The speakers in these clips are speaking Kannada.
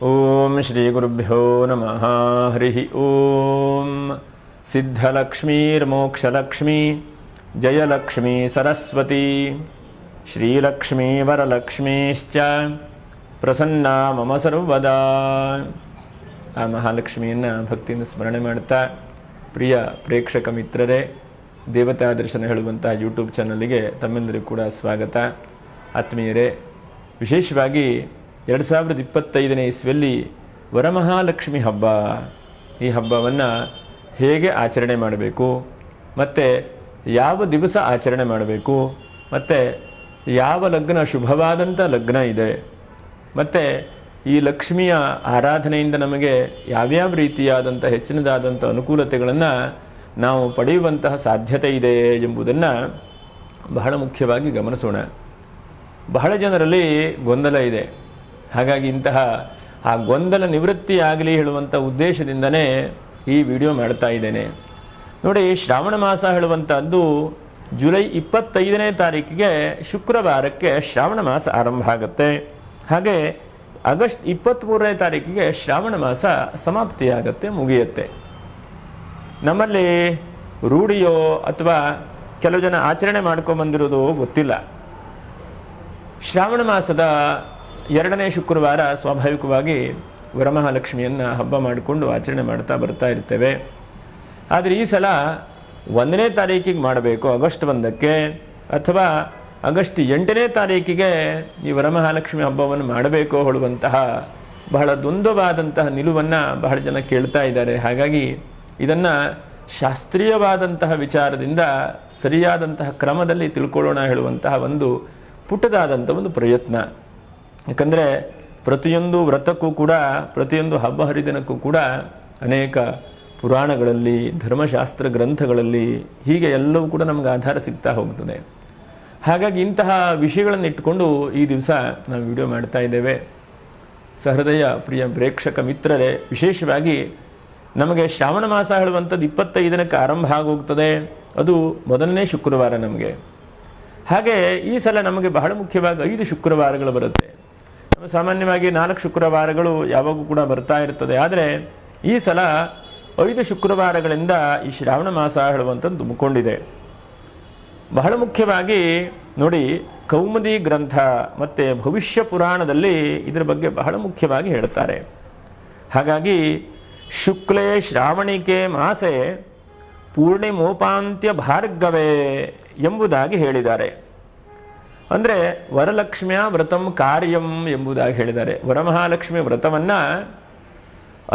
ಓಂ ಶ್ರೀ ಗುರುಭ್ಯೋ ನಮಃ. ಹರಿ ಓಂ. ಸಿದ್ಧಲಕ್ಷ್ಮೀರ್ಮೋಕ್ಷಲಕ್ಷ್ಮೀ ಜಯಲಕ್ಷ್ಮೀ ಸರಸ್ವತಿ ಶ್ರೀಲಕ್ಷ್ಮೀ ವರಲಕ್ಷ್ಮೀಶ್ಚ ಪ್ರಸನ್ನಾ ಮಮ ಸರ್ವದಾ. ಆ ಮಹಾಲಕ್ಷ್ಮಿಯನ್ನು ಭಕ್ತಿಯಿಂದ ಸ್ಮರಣೆ ಮಾಡ್ತಾ, ಪ್ರಿಯ ಪ್ರೇಕ್ಷಕ ಮಿತ್ರರೇ, ದೇವತಾ ದರ್ಶನ ಹೇಳುವಂಥ ಯೂಟ್ಯೂಬ್ ಚಾನಲ್ಗೆ ತಮ್ಮೆಲ್ಲರಿಗೂ ಕೂಡ ಸ್ವಾಗತ. ಆತ್ಮೀಯರೇ, ವಿಶೇಷವಾಗಿ 2025ನೇ ಇಸ್ವಿಯಲ್ಲಿ ವರಮಹಾಲಕ್ಷ್ಮಿ ಹಬ್ಬ, ಈ ಹಬ್ಬವನ್ನು ಹೇಗೆ ಆಚರಣೆ ಮಾಡಬೇಕು, ಮತ್ತು ಯಾವ ದಿವಸ ಆಚರಣೆ ಮಾಡಬೇಕು, ಮತ್ತು ಯಾವ ಲಗ್ನ ಶುಭವಾದಂಥ ಲಗ್ನ ಇದೆ, ಮತ್ತು ಈ ಲಕ್ಷ್ಮಿಯ ಆರಾಧನೆಯಿಂದ ನಮಗೆ ಯಾವ್ಯಾವ ರೀತಿಯಾದಂಥ ಹೆಚ್ಚಿನದಾದಂಥ ಅನುಕೂಲತೆಗಳನ್ನು ನಾವು ಪಡೆಯುವಂತಹ ಸಾಧ್ಯತೆ ಇದೆ ಎಂಬುದನ್ನು ಬಹಳ ಮುಖ್ಯವಾಗಿ ಗಮನಿಸೋಣ. ಬಹಳ ಜನರಲ್ಲಿ ಗೊಂದಲ ಇದೆ. ಹಾಗಾಗಿ ಇಂತಹ ಆ ಗೊಂದಲ ನಿವೃತ್ತಿಯಾಗಲಿ ಹೇಳುವಂಥ ಉದ್ದೇಶದಿಂದನೇ ಈ ವಿಡಿಯೋ ಮಾಡ್ತಾ ಇದ್ದೇನೆ. ನೋಡಿ, ಶ್ರಾವಣ ಮಾಸ ಹೇಳುವಂಥದ್ದು ಜುಲೈ 25ನೇ ತಾರೀಕಿಗೆ ಶುಕ್ರವಾರಕ್ಕೆ ಶ್ರಾವಣ ಮಾಸ ಆರಂಭ ಆಗುತ್ತೆ. ಹಾಗೆ ಆಗಸ್ಟ್ 23ನೇ ತಾರೀಕಿಗೆ ಶ್ರಾವಣ ಮಾಸ ಸಮಾಪ್ತಿಯಾಗತ್ತೆ, ಮುಗಿಯುತ್ತೆ. ನಮ್ಮಲ್ಲಿ ರೂಢಿಯೋ ಅಥವಾ ಕೆಲವು ಜನ ಆಚರಣೆ ಮಾಡ್ಕೊಂಬಂದಿರೋದು ಗೊತ್ತಿಲ್ಲ. ಶ್ರಾವಣ ಮಾಸದ 2ನೇ ಶುಕ್ರವಾರ ಸ್ವಾಭಾವಿಕವಾಗಿ ವರಮಹಾಲಕ್ಷ್ಮಿಯನ್ನು ಹಬ್ಬ ಮಾಡಿಕೊಂಡು ಆಚರಣೆ ಮಾಡ್ತಾ ಬರ್ತಾ ಇರ್ತೇವೆ. ಆದರೆ ಈ ಸಲ 1ನೇ ತಾರೀಕಿಗೆ ಮಾಡಬೇಕು, ಆಗಸ್ಟ್ 1ಕ್ಕೆ, ಅಥವಾ ಆಗಸ್ಟ್ 8ನೇ ತಾರೀಕಿಗೆ ಈ ವರಮಹಾಲಕ್ಷ್ಮಿ ಹಬ್ಬವನ್ನು ಮಾಡಬೇಕು ಹೇಳುವಂತಹ ಬಹಳ ದ್ವಂದ್ವವಾದಂತಹ ನಿಲುವನ್ನು ಬಹಳ ಜನ ಕೇಳ್ತಾ ಇದ್ದಾರೆ. ಹಾಗಾಗಿ ಇದನ್ನು ಶಾಸ್ತ್ರೀಯವಾದಂತಹ ವಿಚಾರದಿಂದ ಸರಿಯಾದಂತಹ ಕ್ರಮದಲ್ಲಿ ತಿಳ್ಕೊಳ್ಳೋಣ ಹೇಳುವಂತಹ ಒಂದು ಪುಟ್ಟದಾದಂಥ ಒಂದು ಪ್ರಯತ್ನ. ಯಾಕಂದರೆ ಪ್ರತಿಯೊಂದು ವ್ರತಕ್ಕೂ ಕೂಡ, ಪ್ರತಿಯೊಂದು ಹಬ್ಬ ಹರಿದಿನಕ್ಕೂ ಕೂಡ ಅನೇಕ ಪುರಾಣಗಳಲ್ಲಿ, ಧರ್ಮಶಾಸ್ತ್ರ ಗ್ರಂಥಗಳಲ್ಲಿ ಹೀಗೆ ಎಲ್ಲವೂ ಕೂಡ ನಮಗೆ ಆಧಾರ ಸಿಗ್ತಾ ಹೋಗ್ತದೆ. ಹಾಗಾಗಿ ಇಂತಹ ವಿಷಯಗಳನ್ನು ಇಟ್ಟುಕೊಂಡು ಈ ದಿವಸ ನಾವು ವಿಡಿಯೋ ಮಾಡ್ತಾ ಇದ್ದೇವೆ. ಸಹೃದಯ ಪ್ರಿಯ ಪ್ರೇಕ್ಷಕ ಮಿತ್ರರೇ, ವಿಶೇಷವಾಗಿ ನಮಗೆ ಶ್ರಾವಣ ಮಾಸ ಹೇಳುವಂಥದ್ದು 25ಕ್ಕೆ ಆರಂಭ ಆಗೋಗ್ತದೆ. ಅದು ಮೊದಲನೇ ಶುಕ್ರವಾರ ನಮಗೆ. ಹಾಗೆ ಈ ಸಲ ನಮಗೆ ಬಹಳ ಮುಖ್ಯವಾಗಿ 5 ಶುಕ್ರವಾರಗಳು ಬರುತ್ತೆ. ಸಾಮಾನ್ಯವಾಗಿ 4 ಶುಕ್ರವಾರಗಳು ಯಾವಾಗೂ ಕೂಡ ಬರ್ತಾ ಇರ್ತದೆ. ಆದರೆ ಈ ಸಲ 5 ಶುಕ್ರವಾರಗಳಿಂದ ಈ ಶ್ರಾವಣ ಮಾಸ ಹೇಳುವಂಥದ್ದು ತುಂಬಿಕೊಂಡಿದೆ. ಬಹಳ ಮುಖ್ಯವಾಗಿ ನೋಡಿ, ಕೌಮುದಿ ಗ್ರಂಥ ಮತ್ತು ಭವಿಷ್ಯ ಪುರಾಣದಲ್ಲಿ ಇದರ ಬಗ್ಗೆ ಬಹಳ ಮುಖ್ಯವಾಗಿ ಹೇಳ್ತಾರೆ. ಹಾಗಾಗಿ ಶುಕ್ಲೇ ಶ್ರಾವಣಿಕೆ ಮಾಸೆ ಪೂರ್ಣಿಮೋಪಾಂತ್ಯ ಭಾರ್ಗವೇ ಎಂಬುದಾಗಿ ಹೇಳಿದ್ದಾರೆ. ಅಂದರೆ ವರಲಕ್ಷ್ಮಿಯ ವ್ರತಂ ಕಾರ್ಯಂ ಎಂಬುದಾಗಿ ಹೇಳಿದ್ದಾರೆ. ವರಮಹಾಲಕ್ಷ್ಮಿ ವ್ರತವನ್ನು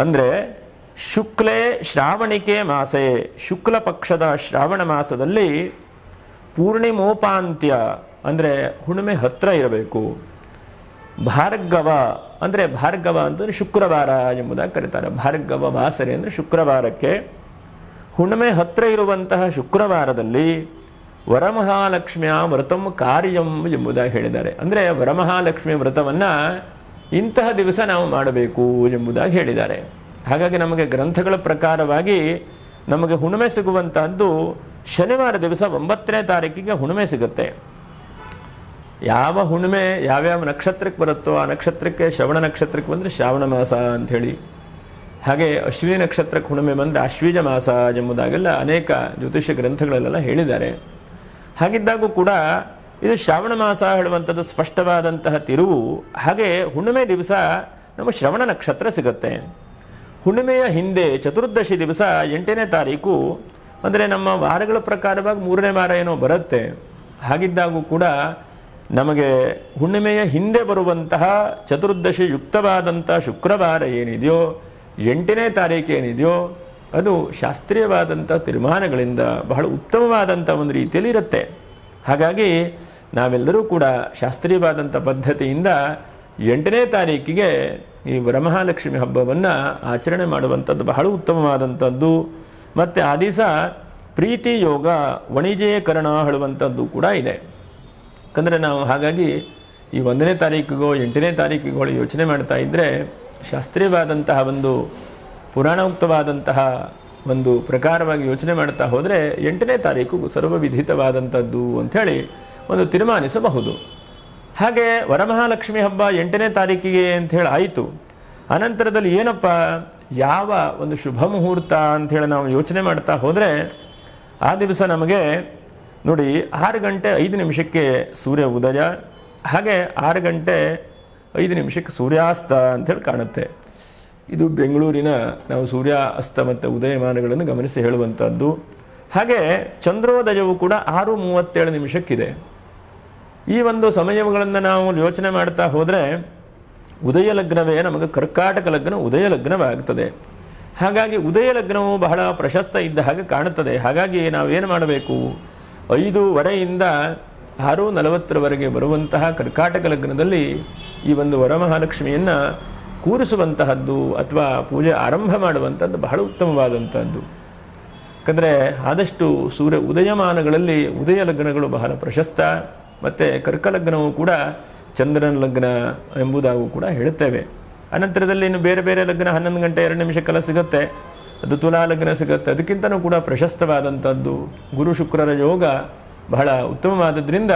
ಅಂದರೆ ಶುಕ್ಲೇ ಶ್ರಾವಣಿಕೆ ಮಾಸೆ, ಶುಕ್ಲ ಪಕ್ಷದ ಶ್ರಾವಣ ಮಾಸದಲ್ಲಿ ಪೂರ್ಣಿಮೋಪಾಂತ್ಯ ಅಂದರೆ ಹುಣ್ಣಿಮೆ ಹತ್ತಿರ ಇರಬೇಕು. ಭಾರ್ಗವ ಅಂದರೆ, ಭಾರ್ಗವ ಅಂತಂದರೆ ಶುಕ್ರವಾರ ಎಂಬುದಾಗಿ ಕರೀತಾರೆ. ಭಾರ್ಗವ ವಾಸರೆ ಅಂದರೆ ಶುಕ್ರವಾರಕ್ಕೆ, ಹುಣ್ಣಿಮೆ ಹತ್ತಿರ ಇರುವಂತಹ ಶುಕ್ರವಾರದಲ್ಲಿ ವರಮಹಾಲಕ್ಷ್ಮಿಯ ವ್ರತಂ ಕಾರ್ಯಂ ಎಂಬುದಾಗಿ ಹೇಳಿದ್ದಾರೆ. ಅಂದರೆ ವರಮಹಾಲಕ್ಷ್ಮಿ ವ್ರತವನ್ನು ಇಂತಹ ದಿವಸ ನಾವು ಮಾಡಬೇಕು ಎಂಬುದಾಗಿ ಹೇಳಿದ್ದಾರೆ. ಹಾಗಾಗಿ ನಮಗೆ ಗ್ರಂಥಗಳ ಪ್ರಕಾರವಾಗಿ ನಮಗೆ ಹುಣ್ಣಿಮೆ ಸಿಗುವಂತಹದ್ದು ಶನಿವಾರ ದಿವಸ 9ನೇ ತಾರೀಕಿಗೆ ಹುಣ್ಣಿಮೆ ಸಿಗುತ್ತೆ. ಯಾವ ಹುಣ್ಣಿಮೆ ಯಾವ್ಯಾವ ನಕ್ಷತ್ರಕ್ಕೆ ಬರುತ್ತೋ ಆ ನಕ್ಷತ್ರಕ್ಕೆ, ಶ್ರವಣ ನಕ್ಷತ್ರಕ್ಕೆ ಬಂದರೆ ಶ್ರಾವಣ ಮಾಸ ಅಂಥೇಳಿ, ಹಾಗೆ ಅಶ್ವಿನಿ ನಕ್ಷತ್ರಕ್ಕೆ ಹುಣ್ಣಿಮೆ ಬಂದರೆ ಆಶ್ವೀಜ ಮಾಸ ಎಂಬುದಾಗೆಲ್ಲ ಅನೇಕ ಜ್ಯೋತಿಷ್ಯ ಗ್ರಂಥಗಳಲ್ಲೆಲ್ಲ ಹೇಳಿದ್ದಾರೆ. ಹಾಗಿದ್ದಾಗೂ ಕೂಡ ಇದು ಶ್ರಾವಣ ಮಾಸ ಹೇಳುವಂಥದ್ದು ಸ್ಪಷ್ಟವಾದಂತಹ ತಿರುವು. ಹಾಗೆ ಹುಣ್ಣಿಮೆ ದಿವಸ ನಮ್ಮ ಶ್ರವಣ ನಕ್ಷತ್ರ ಸಿಗುತ್ತೆ. ಹುಣ್ಣಿಮೆಯ ಹಿಂದೆ ಚತುರ್ದಶಿ ದಿವಸ 8ನೇ ತಾರೀಕು, ಅಂದರೆ ನಮ್ಮ ವಾರಗಳ ಪ್ರಕಾರವಾಗಿ 3ನೇ ವಾರ ಏನೋ ಬರುತ್ತೆ. ಹಾಗಿದ್ದಾಗೂ ಕೂಡ ನಮಗೆ ಹುಣ್ಣಿಮೆಯ ಹಿಂದೆ ಬರುವಂತಹ ಚತುರ್ದಶಿ ಯುಕ್ತವಾದಂಥ ಶುಕ್ರವಾರ ಏನಿದೆಯೋ, 8ನೇ ತಾರೀಕು ಏನಿದೆಯೋ, ಅದು ಶಾಸ್ತ್ರೀಯವಾದಂಥ ತೀರ್ಮಾನಗಳಿಂದ ಬಹಳ ಉತ್ತಮವಾದಂಥ ಒಂದು ರೀತಿಯಲ್ಲಿ ಇರುತ್ತೆ. ಹಾಗಾಗಿ ನಾವೆಲ್ಲರೂ ಕೂಡ ಶಾಸ್ತ್ರೀಯವಾದಂಥ ಪದ್ಧತಿಯಿಂದ 8ನೇ ತಾರೀಕಿಗೆ ಈ ವರಮಹಾಲಕ್ಷ್ಮಿ ಹಬ್ಬವನ್ನು ಆಚರಣೆ ಮಾಡುವಂಥದ್ದು ಬಹಳ ಉತ್ತಮವಾದಂಥದ್ದು. ಮತ್ತು ಆ ದಿವಸ ಪ್ರೀತಿ ಯೋಗ ವಣಿಜೀಕರಣ ಹೇಳುವಂಥದ್ದು ಕೂಡ ಇದೆ. ಯಾಕಂದರೆ ನಾವು ಹಾಗಾಗಿ ಈ 1ನೇ ತಾರೀಕಿಗೋ 8ನೇ ತಾರೀಕಿಗೋ ಯೋಚನೆ ಮಾಡ್ತಾ ಇದ್ದರೆ, ಶಾಸ್ತ್ರೀಯವಾದಂತಹ ಒಂದು ಪುರಾಣೋಕ್ತವಾದಂತಹ ಒಂದು ಪ್ರಕಾರವಾಗಿ ಯೋಚನೆ ಮಾಡ್ತಾ ಹೋದರೆ 8ನೇ ತಾರೀಕು ಸರ್ವವಿಧಿತವಾದಂಥದ್ದು ಅಂಥೇಳಿ ಒಂದು ತೀರ್ಮಾನಿಸಬಹುದು. ಹಾಗೆ ವರಮಹಾಲಕ್ಷ್ಮಿ ಹಬ್ಬ 8ನೇ ತಾರೀಕಿಗೆ ಅಂಥೇಳಿ ಆಯಿತು. ಅನಂತರದಲ್ಲಿ ಏನಪ್ಪ ಯಾವ ಒಂದು ಶುಭ ಮುಹೂರ್ತ ಅಂಥೇಳಿ ನಾವು ಯೋಚನೆ ಮಾಡ್ತಾ ಹೋದರೆ ಆ ದಿವಸ ನಮಗೆ ನೋಡಿ 6 ಗಂಟೆ 5 ನಿಮಿಷಕ್ಕೆ ಸೂರ್ಯ ಉದಯ, ಹಾಗೆ 6 ಗಂಟೆ 5 ನಿಮಿಷಕ್ಕೆ ಸೂರ್ಯಾಸ್ತ ಅಂಥೇಳಿ ಕಾಣುತ್ತೆ. ಇದು ಬೆಂಗಳೂರಿನ ನಾವು ಸೂರ್ಯ ಅಸ್ತ ಮತ್ತು ಉದಯಮಾನಗಳನ್ನು ಗಮನಿಸಿ ಹೇಳುವಂಥದ್ದು. ಹಾಗೆ ಚಂದ್ರೋದಯವು ಕೂಡ 6:37 ನಿಮಿಷಕ್ಕಿದೆ. ಈ ಒಂದು ಸಮಯಗಳನ್ನು ನಾವು ಯೋಚನೆ ಮಾಡ್ತಾ ಹೋದರೆ ಉದಯ ಲಗ್ನವೇ ನಮಗೆ ಕರ್ಕಾಟಕ ಲಗ್ನ ಉದಯ ಲಗ್ನವಾಗ್ತದೆ. ಹಾಗಾಗಿ ಉದಯ ಲಗ್ನವು ಬಹಳ ಪ್ರಶಸ್ತ ಇದ್ದ ಹಾಗೆ ಕಾಣುತ್ತದೆ. ಹಾಗಾಗಿ ನಾವೇನು ಮಾಡಬೇಕು, 5:15ರಿಂದ 6:40 ಬರುವಂತಹ ಕರ್ಕಾಟಕ ಲಗ್ನದಲ್ಲಿ ಈ ಒಂದು ವರಮಹಾಲಕ್ಷ್ಮಿಯನ್ನು ಕೂರಿಸುವಂತಹದ್ದು ಅಥವಾ ಪೂಜೆ ಆರಂಭ ಮಾಡುವಂಥದ್ದು ಬಹಳ ಉತ್ತಮವಾದಂಥದ್ದು. ಯಾಕಂದರೆ ಆದಷ್ಟು ಸೂರ್ಯ ಉದಯಮಾನಗಳಲ್ಲಿ ಉದಯ ಲಗ್ನಗಳು ಬಹಳ ಪ್ರಶಸ್ತ. ಮತ್ತು ಕರ್ಕಲಗ್ನವು ಕೂಡ ಚಂದ್ರನ ಲಗ್ನ ಎಂಬುದಾಗೂ ಕೂಡ ಹೇಳುತ್ತೇವೆ. ಅನಂತರದಲ್ಲಿ ಇನ್ನು ಬೇರೆ ಬೇರೆ ಲಗ್ನ 11 ಗಂಟೆ 2 ನಿಮಿಷಕ್ಕೆಲ್ಲ ಸಿಗುತ್ತೆ, ಅದು ತುಲಾ ಲಗ್ನ ಸಿಗುತ್ತೆ. ಅದಕ್ಕಿಂತಲೂ ಕೂಡ ಪ್ರಶಸ್ತವಾದಂಥದ್ದು ಗುರು ಶುಕ್ರರ ಯೋಗ ಬಹಳ ಉತ್ತಮವಾದದ್ರಿಂದ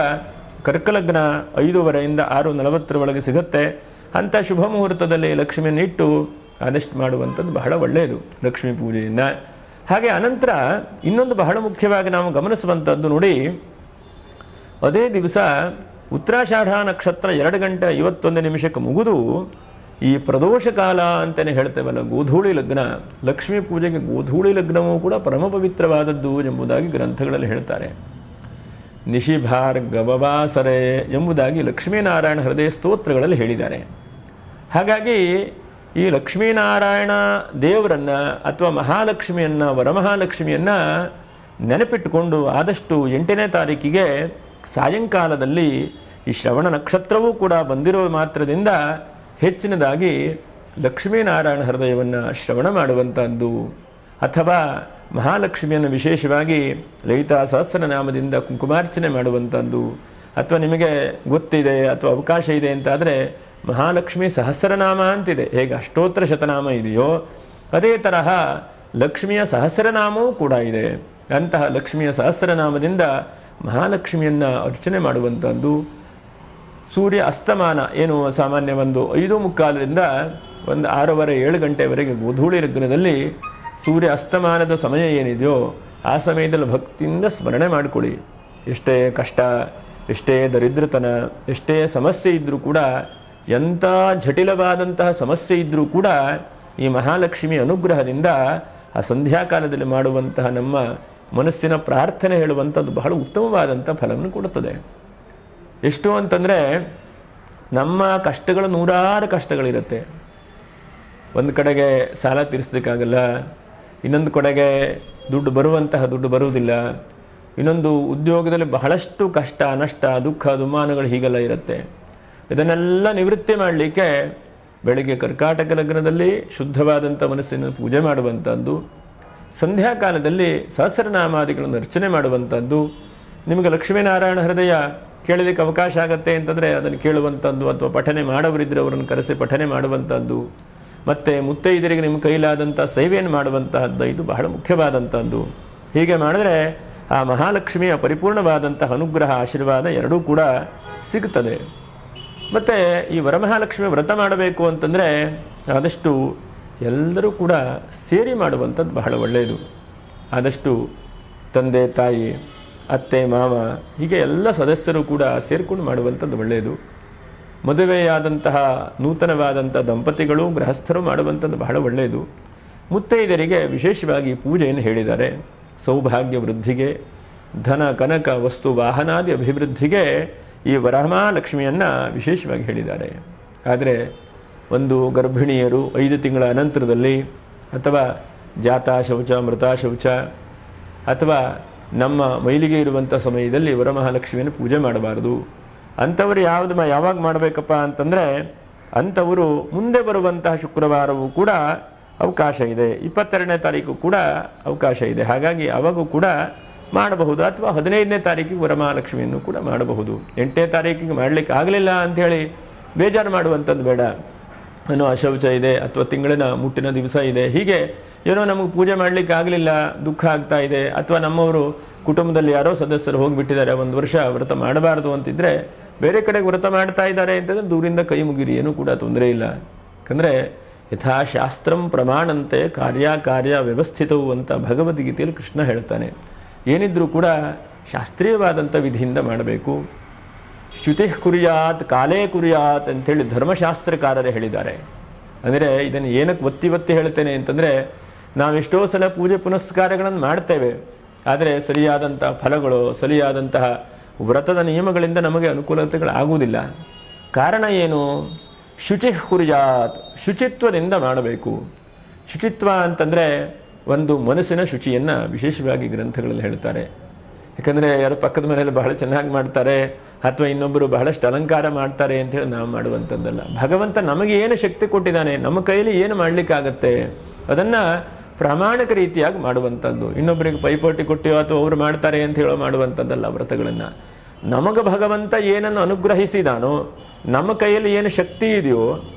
ಕರ್ಕಲಗ್ನ 5:15ರಿಂದ 6:40 ಸಿಗುತ್ತೆ. ಅಂಥ ಶುಭ ಮುಹೂರ್ತದಲ್ಲಿ ಲಕ್ಷ್ಮಿಯನ್ನು ಇಟ್ಟು ಆದಷ್ಟು ಮಾಡುವಂಥದ್ದು ಬಹಳ ಒಳ್ಳೆಯದು ಲಕ್ಷ್ಮೀ ಪೂಜೆಯನ್ನು. ಹಾಗೆ ಅನಂತರ ಇನ್ನೊಂದು ಬಹಳ ಮುಖ್ಯವಾಗಿ ನಾವು ಗಮನಿಸುವಂಥದ್ದು ನೋಡಿ, ಅದೇ ದಿವಸ ಉತ್ತರಾಷಾಢ ನಕ್ಷತ್ರ 2 ಗಂಟೆ 51 ನಿಮಿಷಕ್ಕೆ ಮುಗಿದು ಈ ಪ್ರದೋಷ ಕಾಲ ಅಂತಲೇ ಹೇಳ್ತೇವಲ್ಲ, ಗೋಧೂಳಿ ಲಗ್ನ, ಲಕ್ಷ್ಮೀ ಪೂಜೆಗೆ ಗೋಧೂಳಿ ಲಗ್ನವೂ ಕೂಡ ಪರಮ ಪವಿತ್ರವಾದದ್ದು ಎಂಬುದಾಗಿ ಗ್ರಂಥಗಳಲ್ಲಿ ಹೇಳ್ತಾರೆ. ನಿಶಿಭಾರ್ಗವವಾಸರೆ ಎಂಬುದಾಗಿ ಲಕ್ಷ್ಮೀನಾರಾಯಣ ಹೃದಯ ಸ್ತೋತ್ರಗಳಲ್ಲಿ ಹೇಳಿದ್ದಾರೆ. ಹಾಗಾಗಿ ಈ ಲಕ್ಷ್ಮೀನಾರಾಯಣ ದೇವರನ್ನು ಅಥವಾ ಮಹಾಲಕ್ಷ್ಮಿಯನ್ನು ವರಮಹಾಲಕ್ಷ್ಮಿಯನ್ನು ನೆನಪಿಟ್ಟುಕೊಂಡು ಆದಷ್ಟು 8ನೇ ತಾರೀಕಿಗೆ ಸಾಯಂಕಾಲದಲ್ಲಿ ಈ ಶ್ರವಣ ನಕ್ಷತ್ರವೂ ಕೂಡ ಬಂದಿರೋ ಮಾತ್ರದಿಂದ ಹೆಚ್ಚಿನದಾಗಿ ಲಕ್ಷ್ಮೀನಾರಾಯಣ ಹೃದಯವನ್ನು ಶ್ರವಣ ಮಾಡುವಂಥದ್ದು ಅಥವಾ ಮಹಾಲಕ್ಷ್ಮಿಯನ್ನು ವಿಶೇಷವಾಗಿ ಲಲಿತಾ ಸಹಸ್ರನಾಮದಿಂದ ಕುಂಕುಮಾರ್ಚನೆ ಮಾಡುವಂಥದ್ದು, ಅಥವಾ ನಿಮಗೆ ಗೊತ್ತಿದೆ ಅಥವಾ ಅವಕಾಶ ಇದೆ ಅಂತಾದರೆ ಮಹಾಲಕ್ಷ್ಮಿ ಸಹಸ್ರನಾಮ ಅಂತಿದೆ. ಹೇಗೆ ಅಷ್ಟೋತ್ತರ ಶತನಾಮ ಇದೆಯೋ ಅದೇ ತರಹ ಲಕ್ಷ್ಮಿಯ ಸಹಸ್ರನಾಮವೂ ಕೂಡ ಇದೆ. ಅಂತಹ ಲಕ್ಷ್ಮಿಯ ಸಹಸ್ರನಾಮದಿಂದ ಮಹಾಲಕ್ಷ್ಮಿಯನ್ನು ಅರ್ಚನೆ ಮಾಡುವಂಥದ್ದು. ಸೂರ್ಯ ಅಸ್ತಮಾನ ಏನು ಸಾಮಾನ್ಯ ಒಂದು 5:45ರಿಂದ ಒಂದು 6:30-7 ಗಂಟೆವರೆಗೆ ಗೋಧೂಳಿ ಲಗ್ನದಲ್ಲಿ ಸೂರ್ಯ ಅಸ್ತಮಾನದ ಸಮಯ ಏನಿದೆಯೋ ಆ ಸಮಯದಲ್ಲಿ ಭಕ್ತಿಯಿಂದ ಸ್ಮರಣೆ ಮಾಡಿಕೊಳ್ಳಿ. ಎಷ್ಟೇ ಕಷ್ಟ, ಎಷ್ಟೇ ದರಿದ್ರತನ, ಎಷ್ಟೇ ಸಮಸ್ಯೆ ಇದ್ದರೂ ಕೂಡ, ಎಂಥ ಜಟಿಲವಾದಂತಹ ಸಮಸ್ಯೆ ಇದ್ದರೂ ಕೂಡ ಈ ಮಹಾಲಕ್ಷ್ಮಿ ಅನುಗ್ರಹದಿಂದ ಆ ಸಂಧ್ಯಾಕಾಲದಲ್ಲಿ ಮಾಡುವಂತಹ ನಮ್ಮ ಮನಸ್ಸಿನ ಪ್ರಾರ್ಥನೆ ಹೇಳುವಂಥದ್ದು ಬಹಳ ಉತ್ತಮವಾದಂಥ ಫಲವನ್ನು ಕೊಡುತ್ತದೆ. ಎಷ್ಟು ಅಂತಂದರೆ ನಮ್ಮ ಕಷ್ಟಗಳು 100 ಕಷ್ಟಗಳಿರುತ್ತೆ. ಒಂದು ಕಡೆಗೆ ಸಾಲ ತೀರಿಸಲಿಕ್ಕಾಗಲ್ಲ, ಇನ್ನೊಂದು ಕಡೆಗೆ ದುಡ್ಡು ಬರುವುದಿಲ್ಲ, ಇನ್ನೊಂದು ಉದ್ಯೋಗದಲ್ಲಿ ಬಹಳಷ್ಟು ಕಷ್ಟ, ನಷ್ಟ, ದುಃಖ, ದುಮ್ಮಾನಗಳು ಹೀಗೆಲ್ಲ ಇರುತ್ತೆ. ಇದನ್ನೆಲ್ಲ ನಿವೃತ್ತಿ ಮಾಡಲಿಕ್ಕೆ ಬೆಳಗ್ಗೆ ಕರ್ಕಾಟಕ ಲಗ್ನದಲ್ಲಿ ಶುದ್ಧವಾದಂಥ ಮನಸ್ಸಿನ ಪೂಜೆ ಮಾಡುವಂಥದ್ದು, ಸಂಧ್ಯಾಕಾಲದಲ್ಲಿ ಸಹಸ್ರನಾಮಾದಿಗಳನ್ನು ಅರ್ಚನೆ ಮಾಡುವಂಥದ್ದು. ನಿಮಗೆ ಲಕ್ಷ್ಮೀನಾರಾಯಣ ಹೃದಯ ಕೇಳಲಿಕ್ಕೆ ಅವಕಾಶ ಆಗತ್ತೆ ಅಂತಂದರೆ ಅದನ್ನು ಕೇಳುವಂಥದ್ದು, ಅಥವಾ ಪಠನೆ ಮಾಡೋರಿದ್ದರೆ ಅವರನ್ನು ಕರೆಸಿ ಪಠನೆ ಮಾಡುವಂಥದ್ದು, ಮತ್ತು ಮುತ್ತೈದರಿಗೆ ನಿಮ್ಮ ಕೈಲಾದಂಥ ಸೇವೆಯನ್ನು ಮಾಡುವಂತಹದ್ದು ಇದು ಬಹಳ ಮುಖ್ಯವಾದಂಥದ್ದು. ಹೀಗೆ ಮಾಡಿದ್ರೆ ಆ ಮಹಾಲಕ್ಷ್ಮಿಯ ಪರಿಪೂರ್ಣವಾದಂತಹ ಅನುಗ್ರಹ ಆಶೀರ್ವಾದ ಎರಡೂ ಕೂಡ ಸಿಗುತ್ತದೆ. ಮತ್ತು ಈ ವರಮಹಾಲಕ್ಷ್ಮಿ ವ್ರತ ಮಾಡಬೇಕು ಅಂತಂದರೆ ಆದಷ್ಟು ಎಲ್ಲರೂ ಕೂಡ ಸೇರಿ ಮಾಡುವಂಥದ್ದು ಬಹಳ ಒಳ್ಳೆಯದು. ಆದಷ್ಟು ತಂದೆ ತಾಯಿ, ಅತ್ತೆ ಮಾವ, ಹೀಗೆ ಎಲ್ಲ ಸದಸ್ಯರು ಕೂಡ ಸೇರಿಕೊಂಡು ಮಾಡುವಂಥದ್ದು ಒಳ್ಳೆಯದು. ಮದುವೆಯಾದಂತಹ ನೂತನವಾದಂಥ ದಂಪತಿಗಳು, ಗೃಹಸ್ಥರು ಮಾಡುವಂಥದ್ದು ಬಹಳ ಒಳ್ಳೆಯದು. ಮುತ್ತೈದರಿಗೆ ವಿಶೇಷವಾಗಿ ಪೂಜೆಯನ್ನು ಹೇಳಿದ್ದಾರೆ. ಸೌಭಾಗ್ಯ ವೃದ್ಧಿಗೆ, ಧನ ಕನಕ ವಸ್ತು ವಾಹನಾದಿ ಅಭಿವೃದ್ಧಿಗೆ ಈ ವರಮಹಾಲಕ್ಷ್ಮಿಯನ್ನು ವಿಶೇಷವಾಗಿ ಹೇಳಿದ್ದಾರೆ. ಆದರೆ ಒಂದು ಗರ್ಭಿಣಿಯರು 5 ತಿಂಗಳ ಅನಂತರದಲ್ಲಿ, ಅಥವಾ ಜಾತಾ ಶೌಚ, ಮೃತಾ ಶೌಚ, ಅಥವಾ ನಮ್ಮ ಮೈಲಿಗೆ ಇರುವಂಥ ಸಮಯದಲ್ಲಿ ವರಮಹಾಲಕ್ಷ್ಮಿಯನ್ನು ಪೂಜೆ ಮಾಡಬಾರದು. ಅಂಥವರು ಯಾವಾಗ ಮಾಡಬೇಕಪ್ಪ ಅಂತಂದರೆ, ಅಂಥವರು ಮುಂದೆ ಬರುವಂತಹ ಶುಕ್ರವಾರವೂ ಕೂಡ ಅವಕಾಶ ಇದೆ, 22ನೇ ತಾರೀಕು ಕೂಡ ಅವಕಾಶ ಇದೆ. ಹಾಗಾಗಿ ಅವಾಗೂ ಕೂಡ ಮಾಡಬಹುದು. ಅಥವಾ 15ನೇ ತಾರೀಕಿಗೆ ವರಮಹಾಲಕ್ಷ್ಮಿಯನ್ನು ಕೂಡ ಮಾಡಬಹುದು. 8ನೇ ತಾರೀಕಿಗೆ ಮಾಡಲಿಕ್ಕೆ ಆಗಲಿಲ್ಲ ಅಂಥೇಳಿ ಬೇಜಾರು ಮಾಡುವಂಥದ್ದು ಬೇಡ. ಏನೋ ಅಶೌಚ ಇದೆ, ಅಥವಾ ತಿಂಗಳಿನ ಮುಟ್ಟಿನ ದಿವಸ ಇದೆ, ಹೀಗೆ ಏನೋ ನಮಗೆ ಪೂಜೆ ಮಾಡಲಿಕ್ಕೆ ಆಗಲಿಲ್ಲ, ದುಃಖ ಆಗ್ತಾ ಇದೆ, ಅಥವಾ ನಮ್ಮವರು ಕುಟುಂಬದಲ್ಲಿ ಯಾರೋ ಸದಸ್ಯರು ಹೋಗಿಬಿಟ್ಟಿದ್ದಾರೆ, 1 ವರ್ಷ ವ್ರತ ಮಾಡಬಾರ್ದು ಅಂತಿದ್ರೆ ಬೇರೆ ಕಡೆಗೆ ವ್ರತ ಮಾಡ್ತಾ ಇದ್ದಾರೆ ಅಂತಂದರೆ ದೂರಿಂದ ಕೈ ಮುಗಿರಿ, ಏನೂ ಕೂಡ ತೊಂದರೆ ಇಲ್ಲ. ಯಾಕಂದರೆ ಯಥಾಶಾಸ್ತ್ರಂ ಪ್ರಮಾಣಂತೆ ಕಾರ್ಯ ವ್ಯವಸ್ಥಿತವು ಅಂತ ಭಗವದ್ಗೀತೆಯಲ್ಲಿ ಕೃಷ್ಣ ಹೇಳ್ತಾನೆ. ಏನಿದ್ರೂ ಕೂಡ ಶಾಸ್ತ್ರೀಯವಾದಂಥ ವಿಧಿಯಿಂದ ಮಾಡಬೇಕು. ಶ್ರುತಿ ಕುರ್ಯಾತ್ ಕಾಲೇ ಕುರ್ಯಾತ್ ಅಂಥೇಳಿ ಧರ್ಮಶಾಸ್ತ್ರಕಾರರೇ ಹೇಳಿದ್ದಾರೆ. ಅಂದರೆ ಇದನ್ನು ಏನಕ್ಕೆ ಒತ್ತಿ ಹೇಳ್ತೇನೆ ಅಂತಂದರೆ, ನಾವೆಷ್ಟೋ ಸಲ ಪೂಜೆ ಪುನಸ್ಕಾರಗಳನ್ನು ಮಾಡ್ತೇವೆ, ಆದರೆ ಸರಿಯಾದಂಥ ಫಲಗಳು, ಸರಿಯಾದಂತಹ ವ್ರತದ ನಿಯಮಗಳಿಂದ ನಮಗೆ ಅನುಕೂಲತೆಗಳಾಗುವುದಿಲ್ಲ. ಕಾರಣ ಏನು? ಶುಚಿ ಕುರ್ಯಾತ್, ಶುಚಿತ್ವದಿಂದ ಮಾಡಬೇಕು. ಶುಚಿತ್ವ ಅಂತಂದರೆ ಒಂದು ಮನಸ್ಸಿನ ಶುಚಿಯನ್ನು ವಿಶೇಷವಾಗಿ ಗ್ರಂಥಗಳಲ್ಲಿ ಹೇಳ್ತಾರೆ. ಯಾಕಂದರೆ ಯಾರು ಪಕ್ಕದ ಮನೆಯಲ್ಲಿ ಬಹಳ ಚೆನ್ನಾಗಿ ಮಾಡ್ತಾರೆ ಅಥವಾ ಇನ್ನೊಬ್ಬರು ಬಹಳಷ್ಟು ಅಲಂಕಾರ ಮಾಡ್ತಾರೆ ಅಂಥೇಳಿ ನಾವು ಮಾಡುವಂಥದ್ದಲ್ಲ. ಭಗವಂತ ನಮಗೆ ಏನು ಶಕ್ತಿ ಕೊಟ್ಟಿದ್ದಾನೆ, ನಮ್ಮ ಕೈಯಲ್ಲಿ ಏನು ಮಾಡಲಿಕ್ಕಾಗತ್ತೆ ಅದನ್ನು ಪ್ರಾಮಾಣಿಕ ರೀತಿಯಾಗಿ ಮಾಡುವಂಥದ್ದು. ಇನ್ನೊಬ್ಬರಿಗೆ ಪೈಪೋಟಿ ಕೊಟ್ಟಿಯೋ ಅಥವಾ ಅವರು ಮಾಡ್ತಾರೆ ಅಂತ ಹೇಳೋ ಮಾಡುವಂಥದ್ದಲ್ಲ ವ್ರತಗಳನ್ನು. ನಮಗೆ ಭಗವಂತ ಏನನ್ನು ಅನುಗ್ರಹಿಸಿದಾನೋ, ನಮ್ಮ ಕೈಯಲ್ಲಿ ಏನು ಶಕ್ತಿ ಇದೆಯೋ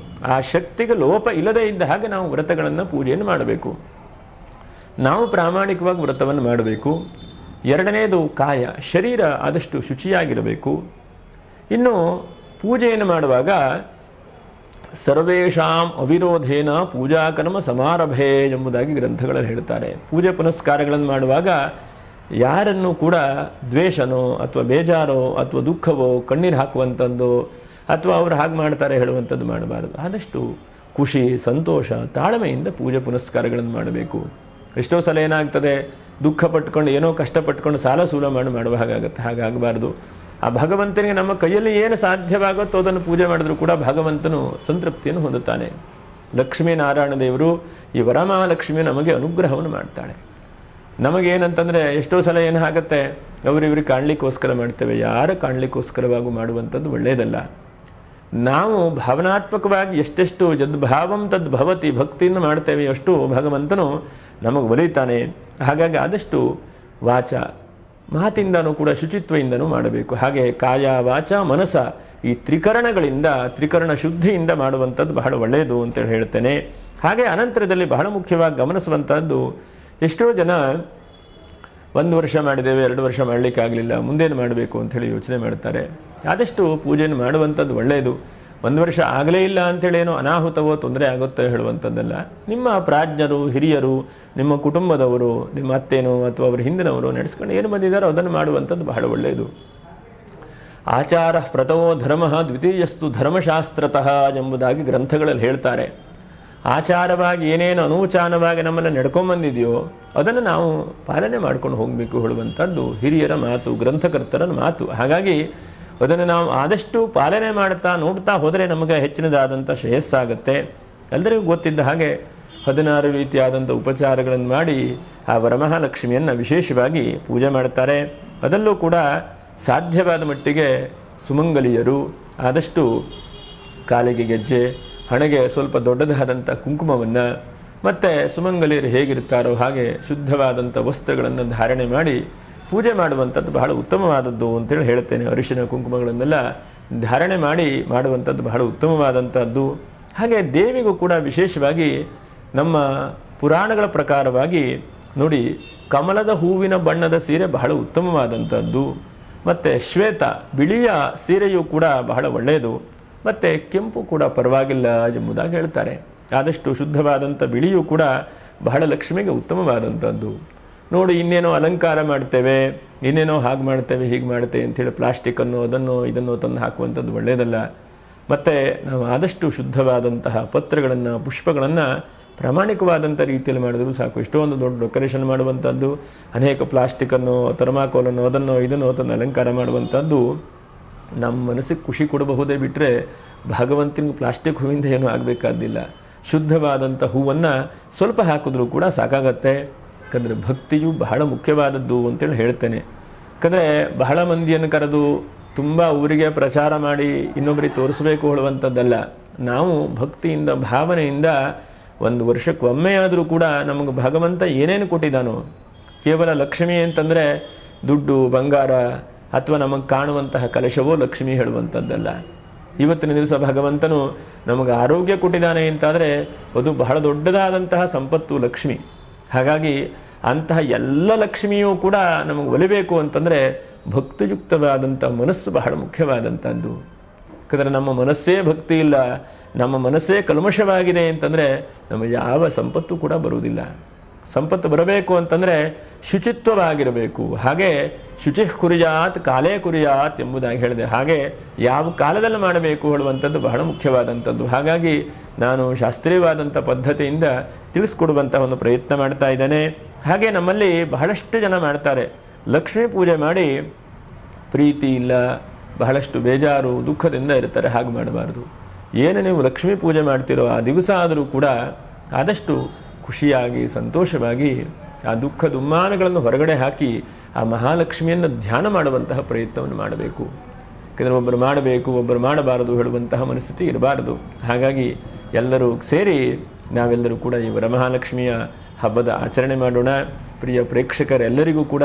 ಆ ಶಕ್ತಿಗೆ ಲೋಪ ಇಲ್ಲದೇ ಇದ್ದ ಹಾಗೆ ನಾವು ವ್ರತಗಳನ್ನು ಪೂಜೆಯನ್ನು ಮಾಡಬೇಕು. ನಾವು ಪ್ರಾಮಾಣಿಕವಾಗಿ ವ್ರತವನ್ನು ಮಾಡಬೇಕು. ಎರಡನೇದು ಕಾಯ, ಶರೀರ ಆದಷ್ಟು ಶುಚಿಯಾಗಿರಬೇಕು. ಇನ್ನು ಪೂಜೆಯನ್ನು ಮಾಡುವಾಗ ಸರ್ವೇಷಾಂ ಅವಿರೋಧೇನ ಪೂಜಾಕರ್ಮ ಸಮಾರಭೆ ಎಂಬುದಾಗಿ ಗ್ರಂಥಗಳಲ್ಲಿ ಹೇಳ್ತಾರೆ. ಪೂಜೆ ಪುನಸ್ಕಾರಗಳನ್ನು ಮಾಡುವಾಗ ಯಾರನ್ನು ಕೂಡ ದ್ವೇಷನೋ ಅಥವಾ ಬೇಜಾರೋ ಅಥವಾ ದುಃಖವೋ ಕಣ್ಣೀರು ಹಾಕುವಂಥದ್ದು ಅಥವಾ ಅವರು ಹಾಗೆ ಮಾಡ್ತಾರೆ ಹೇಳುವಂಥದ್ದು ಮಾಡಬಾರದು. ಆದಷ್ಟು ಖುಷಿ, ಸಂತೋಷ, ತಾಳ್ಮೆಯಿಂದ ಪೂಜೆ ಪುನಸ್ಕಾರಗಳನ್ನು ಮಾಡಬೇಕು. ಎಷ್ಟೋ ಸಲ ಏನಾಗ್ತದೆ, ದುಃಖ ಪಟ್ಕೊಂಡು ಏನೋ ಕಷ್ಟಪಟ್ಕೊಂಡು ಸಾಲ ಸೂಲ ಮಾಡುವ ಹಾಗಾಗುತ್ತೆ. ಹಾಗಾಗಬಾರ್ದು. ಆ ಭಗವಂತನಿಗೆ ನಮ್ಮ ಕೈಯಲ್ಲಿ ಏನು ಸಾಧ್ಯವಾಗುತ್ತೋ ಅದನ್ನು ಪೂಜೆ ಮಾಡಿದ್ರೂ ಕೂಡ ಭಗವಂತನು ಸಂತೃಪ್ತಿಯನ್ನು ಹೊಂದುತ್ತಾನೆ. ಲಕ್ಷ್ಮೀನಾರಾಯಣ ದೇವರು ಈ ವರಮಹಾಲಕ್ಷ್ಮಿ ನಮಗೆ ಅನುಗ್ರಹವನ್ನು ಮಾಡ್ತಾಳೆ. ನಮಗೇನಂತಂದರೆ ಎಷ್ಟೋ ಸಲ ಏನಾಗುತ್ತೆ, ಅವರಿವ್ರಿಗೆ ಕಾಣಲಿಕ್ಕೋಸ್ಕರ ಮಾಡ್ತೇವೆ, ಯಾರು ಕಾಣಲಿಕ್ಕೋಸ್ಕರವಾಗೂ ಮಾಡುವಂಥದ್ದು ಒಳ್ಳೆಯದಲ್ಲ. ನಾವು ಭಾವನಾತ್ಮಕವಾಗಿ ಎಷ್ಟೆಷ್ಟು ಯದ್ಭಾವಂ ತದ್ಭವತಿ, ಭಕ್ತಿಯನ್ನು ಮಾಡ್ತೇವೆ ಅಷ್ಟು ಭಗವಂತನು ನಮಗೆ ಒಲಿತಾನೆ. ಹಾಗಾಗಿ ಆದಷ್ಟು ವಾಚ, ಮಾತಿಂದನೂ ಕೂಡ ಶುಚಿತ್ವದಿಂದನೂ ಮಾಡಬೇಕು. ಹಾಗೆ ಕಾಯ, ವಾಚ, ಮನಸ ಈ ತ್ರಿಕರಣಗಳಿಂದ, ತ್ರಿಕರಣ ಶುದ್ಧಿಯಿಂದ ಮಾಡುವಂಥದ್ದು ಬಹಳ ಒಳ್ಳೆಯದು ಅಂತೇಳಿ ಹೇಳ್ತೇನೆ. ಹಾಗೆ ಅನಂತರದಲ್ಲಿ ಬಹಳ ಮುಖ್ಯವಾಗಿ ಗಮನಿಸುವಂಥದ್ದು, ಎಷ್ಟೋ ಜನ 1 ವರ್ಷ ಮಾಡಿದ್ದೇವೆ, 2 ವರ್ಷ ಮಾಡಲಿಕ್ಕಾಗಲಿಲ್ಲ, ಮುಂದೇನು ಮಾಡಬೇಕು ಅಂಥೇಳಿ ಯೋಚನೆ ಮಾಡ್ತಾರೆ. ಆದಷ್ಟು ಪೂಜೆಯನ್ನು ಮಾಡುವಂಥದ್ದು ಒಳ್ಳೆಯದು. 1 ವರ್ಷ ಆಗಲೇ ಇಲ್ಲ ಅಂಥೇಳಿ ಏನೋ ಅನಾಹುತವೋ ತೊಂದರೆ ಆಗುತ್ತೋ ಹೇಳುವಂಥದ್ದಲ್ಲ. ನಿಮ್ಮ ಪ್ರಾಜ್ಞರು, ಹಿರಿಯರು, ನಿಮ್ಮ ಕುಟುಂಬದವರು, ನಿಮ್ಮ ಅತ್ತೇನೋ ಅಥವಾ ಅವರ ಹಿಂದಿನವರು ನಡೆಸ್ಕೊಂಡು ಏನು ಬಂದಿದ್ದಾರೋ ಅದನ್ನು ಮಾಡುವಂಥದ್ದು ಬಹಳ ಒಳ್ಳೆಯದು. ಆಚಾರ ಪ್ರಥಮೋ ಧರ್ಮ ದ್ವಿತೀಯಸ್ತು ಧರ್ಮಶಾಸ್ತ್ರತಃ ಎಂಬುದಾಗಿ ಗ್ರಂಥಗಳಲ್ಲಿ ಹೇಳ್ತಾರೆ. ಆಚಾರವಾಗಿ ಏನೇನು ಅನೂಚಾನವಾಗಿ ನಮ್ಮನ್ನು ನಡ್ಕೊಂಬಂದಿದೆಯೋ ಅದನ್ನು ನಾವು ಪಾಲನೆ ಮಾಡ್ಕೊಂಡು ಹೋಗಬೇಕು ಹೇಳುವಂಥದ್ದು ಹಿರಿಯರ ಮಾತು, ಗ್ರಂಥಕರ್ತರ ಮಾತು. ಹಾಗಾಗಿ ಅದನ್ನು ನಾವು ಆದಷ್ಟು ಪಾಲನೆ ಮಾಡ್ತಾ ನೋಡ್ತಾ ಹೋದರೆ ನಮಗೆ ಹೆಚ್ಚಿನದಾದಂಥ ಶ್ರೇಯಸ್ಸಾಗುತ್ತೆ. ಎಲ್ಲರಿಗೂ ಗೊತ್ತಿದ್ದ ಹಾಗೆ 16 ರೀತಿಯಾದಂಥ ಉಪಚಾರಗಳನ್ನು ಮಾಡಿ ಆ ವರಮಹಾಲಕ್ಷ್ಮಿಯನ್ನು ವಿಶೇಷವಾಗಿ ಪೂಜೆ ಮಾಡ್ತಾರೆ. ಅದರಲ್ಲೂ ಕೂಡ ಸಾಧ್ಯವಾದ ಮಟ್ಟಿಗೆ ಸುಮಂಗಲಿಯರು ಆದಷ್ಟು ಕಾಲಿಗೆ ಗೆಜ್ಜೆ, ಹಣೆಗೆ ಸ್ವಲ್ಪ ದೊಡ್ಡದಾದಂಥ ಕುಂಕುಮವನ್ನು, ಮತ್ತು ಸುಮಂಗಲಿಯರು ಹೇಗಿರ್ತಾರೋ ಹಾಗೆ ಶುದ್ಧವಾದಂಥ ವಸ್ತ್ರಗಳನ್ನು ಧಾರಣೆ ಮಾಡಿ ಪೂಜೆ ಮಾಡುವಂಥದ್ದು ಬಹಳ ಉತ್ತಮವಾದದ್ದು ಅಂತೇಳಿ ಹೇಳ್ತೇನೆ. ಅರಿಶಿನ ಕುಂಕುಮಗಳನ್ನೆಲ್ಲ ಧಾರಣೆ ಮಾಡಿ ಮಾಡುವಂಥದ್ದು ಬಹಳ ಉತ್ತಮವಾದಂಥದ್ದು. ಹಾಗೆ ದೇವಿಗೂ ಕೂಡ ವಿಶೇಷವಾಗಿ ನಮ್ಮ ಪುರಾಣಗಳ ಪ್ರಕಾರವಾಗಿ ನೋಡಿ, ಕಮಲದ ಹೂವಿನ ಬಣ್ಣದ ಸೀರೆ ಬಹಳ ಉತ್ತಮವಾದಂಥದ್ದು. ಮತ್ತು ಶ್ವೇತ, ಬಿಳಿಯ ಸೀರೆಯೂ ಕೂಡ ಬಹಳ ಒಳ್ಳೆಯದು. ಮತ್ತು ಕೆಂಪು ಕೂಡ ಪರವಾಗಿಲ್ಲ ಎಂಬುದಾಗಿ ಹೇಳ್ತಾರೆ. ಆದಷ್ಟು ಶುದ್ಧವಾದಂಥ ಬಿಳಿಯೂ ಕೂಡ ಬಹಳ ಲಕ್ಷ್ಮಿಗೆ ಉತ್ತಮವಾದಂಥದ್ದು. ನೋಡಿ, ಇನ್ನೇನೋ ಅಲಂಕಾರ ಮಾಡ್ತೇವೆ, ಇನ್ನೇನೋ ಹಾಗೆ ಮಾಡ್ತೇವೆ, ಹೀಗೆ ಮಾಡ್ತೇವೆ ಅಂಥೇಳಿ ಪ್ಲಾಸ್ಟಿಕ್ಕನ್ನು ಅದನ್ನು ಇದನ್ನು ತಂದು ಹಾಕುವಂಥದ್ದು ಒಳ್ಳೆಯದಲ್ಲ. ಮತ್ತು ನಾವು ಆದಷ್ಟು ಶುದ್ಧವಾದಂತಹ ಪತ್ರಗಳನ್ನು, ಪುಷ್ಪಗಳನ್ನು ಪ್ರಾಮಾಣಿಕವಾದಂಥ ರೀತಿಯಲ್ಲಿ ಮಾಡಿದ್ರು ಸಾಕು. ಎಷ್ಟೊಂದು ದೊಡ್ಡ ಡೆಕೋರೇಷನ್ ಮಾಡುವಂಥದ್ದು, ಅನೇಕ ಪ್ಲಾಸ್ಟಿಕ್ಕನ್ನು, ಥರ್ಮಾಕೋಲನ್ನು ಅದನ್ನು ಇದನ್ನು ತಂದು ಅಲಂಕಾರ ಮಾಡುವಂಥದ್ದು ನಮ್ಮ ಮನಸ್ಸಿಗೆ ಖುಷಿ ಕೊಡಬಹುದೇ ಬಿಟ್ಟರೆ ಭಗವಂತನಿಗೆ ಪ್ಲಾಸ್ಟಿಕ್ ಹೂವಿಂದ ಏನೂ ಆಗಬೇಕಾದಿಲ್ಲ. ಶುದ್ಧವಾದಂಥ ಹೂವನ್ನು ಸ್ವಲ್ಪ ಹಾಕಿದ್ರೂ ಕೂಡ ಸಾಕಾಗತ್ತೆ. ಯಾಕಂದರೆ ಭಕ್ತಿಯು ಬಹಳ ಮುಖ್ಯವಾದದ್ದು ಅಂತೇಳಿ ಹೇಳ್ತೇನೆ. ಯಾಕಂದರೆ ಬಹಳ ಮಂದಿಯನ್ನು ಕರೆದು ತುಂಬ ಊರಿಗೆ ಪ್ರಚಾರ ಮಾಡಿ ಇನ್ನೊಬ್ಬರಿಗೆ ತೋರಿಸಬೇಕು ಹೇಳುವಂಥದ್ದಲ್ಲ. ನಾವು ಭಕ್ತಿಯಿಂದ, ಭಾವನೆಯಿಂದ 1 ವರ್ಷಕ್ಕೊಮ್ಮೆಯಾದರೂ ಕೂಡ ನಮಗೆ ಭಗವಂತ ಏನೇನು ಕೊಟ್ಟಿದ್ದಾನೋ, ಕೇವಲ ಲಕ್ಷ್ಮಿ ಅಂತಂದರೆ ದುಡ್ಡು, ಬಂಗಾರ ಅಥವಾ ನಮಗೆ ಕಾಣುವಂತಹ ಕಲಶವೋ ಲಕ್ಷ್ಮಿ ಹೇಳುವಂಥದ್ದಲ್ಲ. ಇವತ್ತಿನ ದಿವಸ ಭಗವಂತನು ನಮಗೆ ಆರೋಗ್ಯ ಕೊಟ್ಟಿದ್ದಾನೆ ಅಂತಾದರೆ ಅದು ಬಹಳ ದೊಡ್ಡದಾದಂತಹ ಸಂಪತ್ತು ಲಕ್ಷ್ಮಿ. ಹಾಗಾಗಿ ಅಂತಹ ಎಲ್ಲ ಲಕ್ಷ್ಮಿಯೂ ಕೂಡ ನಮಗೆ ಒಲಿಬೇಕು ಅಂತಂದರೆ ಭಕ್ತಿಯುಕ್ತವಾದಂಥ ಮನಸ್ಸು ಬಹಳ ಮುಖ್ಯವಾದಂಥದ್ದು. ಯಾಕಂದರೆ ನಮ್ಮ ಮನಸ್ಸೇ ಭಕ್ತಿ ಇಲ್ಲ, ನಮ್ಮ ಮನಸ್ಸೇ ಕಲ್ಮಶವಾಗಿದೆ ಅಂತಂದರೆ ನಮಗೆ ಯಾವ ಸಂಪತ್ತು ಕೂಡ ಬರುವುದಿಲ್ಲ. ಸಂಪತ್ತು ಬರಬೇಕು ಅಂತಂದರೆ ಶುಚಿತ್ವವಾಗಿರಬೇಕು. ಹಾಗೆ ಶುಚಿ ಕುರಿಯಾತ್ ಕಾಲೇ ಕುರಿಯಾತ್ ಎಂಬುದಾಗಿ ಹೇಳಿದೆ. ಹಾಗೆ ಯಾವ ಕಾಲದಲ್ಲಿ ಮಾಡಬೇಕು ಹೇಳುವಂಥದ್ದು ಬಹಳ ಮುಖ್ಯವಾದಂಥದ್ದು. ಹಾಗಾಗಿ ನಾನು ಶಾಸ್ತ್ರೀಯವಾದಂಥ ಪದ್ಧತಿಯಿಂದ ತಿಳಿಸ್ಕೊಡುವಂಥ ಒಂದು ಪ್ರಯತ್ನ ಮಾಡ್ತಾ ಇದ್ದೇನೆ. ಹಾಗೆ ನಮ್ಮಲ್ಲಿ ಬಹಳಷ್ಟು ಜನ ಮಾಡ್ತಾರೆ, ಲಕ್ಷ್ಮೀ ಪೂಜೆ ಮಾಡಿ ಪ್ರೀತಿ ಇಲ್ಲ, ಬಹಳಷ್ಟು ಬೇಜಾರು ದುಃಖದಿಂದ ಇರ್ತಾರೆ. ಹಾಗೆ ಮಾಡಬಾರ್ದು. ಏನು ನೀವು ಲಕ್ಷ್ಮೀ ಪೂಜೆ ಮಾಡ್ತಿರೋ ಆ ದಿವಸ ಆದರೂ ಕೂಡ ಆದಷ್ಟು ಖುಷಿಯಾಗಿ ಸಂತೋಷವಾಗಿ ಆ ದುಃಖ ದುಮ್ಮಾನಗಳನ್ನು ಹೊರಗಡೆ ಹಾಕಿ ಆ ಮಹಾಲಕ್ಷ್ಮಿಯನ್ನು ಧ್ಯಾನ ಮಾಡುವಂತಹ ಪ್ರಯತ್ನವನ್ನು ಮಾಡಬೇಕು. ಯಾಕೆಂದರೆ ಒಬ್ಬರು ಮಾಡಬೇಕು ಒಬ್ಬರು ಮಾಡಬಾರದು ಹೇಳುವಂತಹ ಮನಸ್ಥಿತಿ ಇರಬಾರದು. ಹಾಗಾಗಿ ಎಲ್ಲರೂ ಸೇರಿ ನಾವೆಲ್ಲರೂ ಕೂಡ ಈ ವರಮಹಾಲಕ್ಷ್ಮಿಯ ಹಬ್ಬದ ಆಚರಣೆ ಮಾಡೋಣ. ಪ್ರಿಯ ಪ್ರೇಕ್ಷಕರೆಲ್ಲರಿಗೂ ಕೂಡ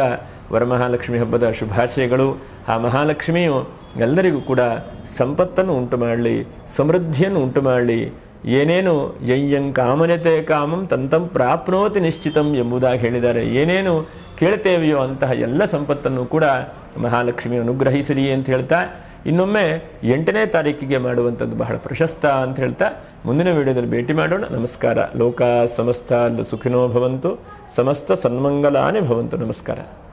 ವರಮಹಾಲಕ್ಷ್ಮಿ ಹಬ್ಬದ ಶುಭಾಶಯಗಳು. ಆ ಮಹಾಲಕ್ಷ್ಮಿಯು ಎಲ್ಲರಿಗೂ ಕೂಡ ಸಂಪತ್ತನ್ನು ಉಂಟು ಮಾಡಲಿ, ಸಮೃದ್ಧಿಯನ್ನು ಉಂಟು ಮಾಡಲಿ. ಏನೇನು ಯಯ್ಯಂ ಕಾಮನತೆ ಕಾಮಂ ತಂತಂ ಪ್ರಾಪ್ನೋತಿ ನಿಶ್ಚಿತಂ ಎಂಬುದಾಗಿ ಹೇಳಿದ್ದಾರೆ. ಏನೇನು ಕೇಳ್ತೇವೆಯೋ ಅಂತಹ ಎಲ್ಲ ಸಂಪತ್ತನ್ನು ಕೂಡ ಮಹಾಲಕ್ಷ್ಮಿ ಅನುಗ್ರಹಿಸಲಿ ಅಂತ ಹೇಳ್ತಾ, ಇನ್ನೊಮ್ಮೆ 8ನೇ ತಾರೀಕಿಗೆ ಮಾಡುವಂಥದ್ದು ಬಹಳ ಪ್ರಶಸ್ತ ಅಂತ ಹೇಳ್ತಾ ಮುಂದಿನ ವಿಡಿಯೋದಲ್ಲಿ ಭೇಟಿ ಮಾಡೋಣ. ನಮಸ್ಕಾರ. ಲೋಕ ಸಮಸ್ತ ಸುಖಿನೋ ಭವಂತು, ಸಮಸ್ತ ಸನ್ಮಂಗಲಾನಿ ಭವಂತು. ನಮಸ್ಕಾರ.